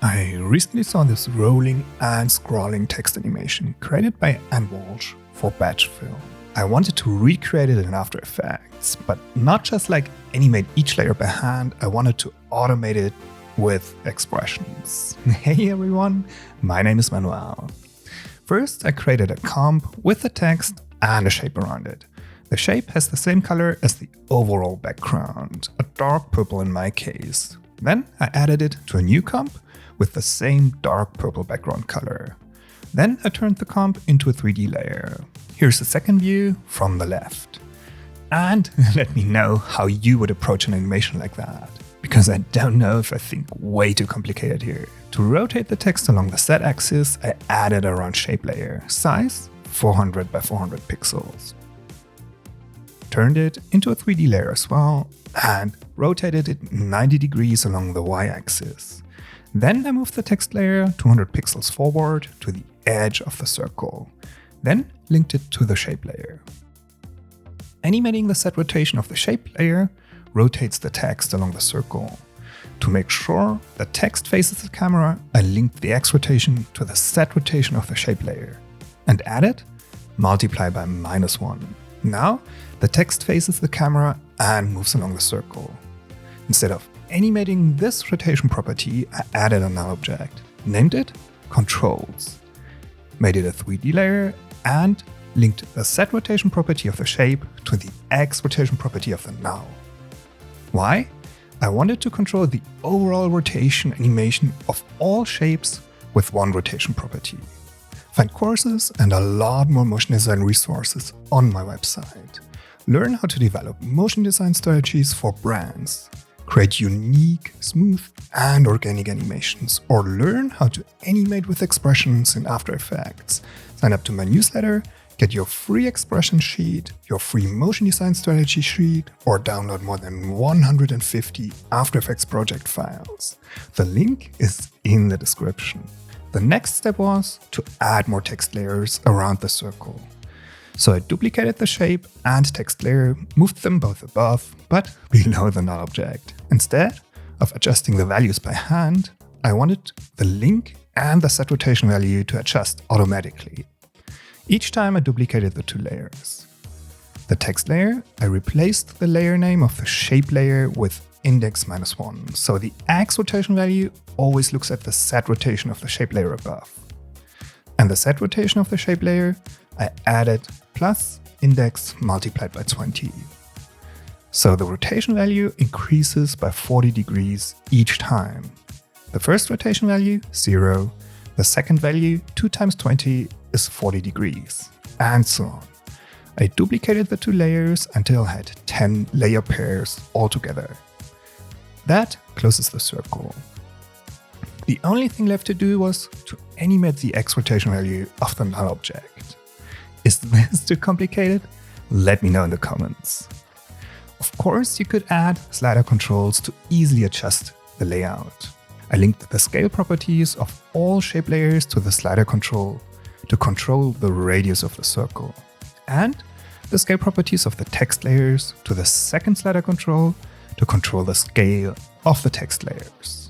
I recently saw this rolling and scrolling text animation created by Ann Walsh for batch fill. I wanted to recreate it in After Effects, but not just like animate each layer by hand, I wanted to automate it with expressions. Hey everyone, my name is Manuel. First, I created a comp with the text and a shape around it. The shape has the same color as the overall background, a dark purple in my case. Then I added it to a new comp with the same dark purple background color. Then I turned the comp into a 3D layer. Here's the second view from the left. And let me know how you would approach an animation like that, because I don't know if I think way too complicated here. To rotate the text along the Z-axis, I added a round shape layer, size 400 by 400 pixels. Turned it into a 3D layer as well, and rotated it 90 degrees along the Y-axis. Then I moved the text layer 200 pixels forward to the edge of the circle. Then linked it to the shape layer. Animating the Z rotation of the shape layer rotates the text along the circle. To make sure the text faces the camera, I linked the X rotation to the Z rotation of the shape layer. And added multiply by -1. Now the text faces the camera and moves along the circle. Instead of animating this rotation property, I added a null object, named it controls, made it a 3D layer, and linked the Z rotation property of the shape to the X rotation property of the null. Why? I wanted to control the overall rotation animation of all shapes with one rotation property. Find courses and a lot more motion design resources on my website. Learn how to develop motion design strategies for brands. Create unique, smooth, and organic animations, or learn how to animate with expressions in After Effects. Sign up to my newsletter, get your free expression sheet, your free motion design strategy sheet, or download more than 150 After Effects project files. The link is in the description. The next step was to add more text layers around the circle. So I duplicated the shape and text layer, moved them both above, but below the null object. Instead of adjusting the values by hand, I wanted the link and the Z rotation value to adjust automatically. Each time I duplicated the two layers. The text layer, I replaced the layer name of the shape layer with index -1, so the X rotation value always looks at the Z rotation of the shape layer above. And the Z rotation of the shape layer, I added plus index multiplied by 20. So the rotation value increases by 40 degrees each time. The first rotation value, 0. The second value, 2 times 20, is 40 degrees, and so on. I duplicated the two layers until I had 10 layer pairs altogether. That closes the circle. The only thing left to do was to animate the X rotation value of the null object. Is this too complicated? Let me know in the comments. Of course, you could add slider controls to easily adjust the layout. I linked the scale properties of all shape layers to the slider control to control the radius of the circle, and the scale properties of the text layers to the second slider control to control the scale of the text layers.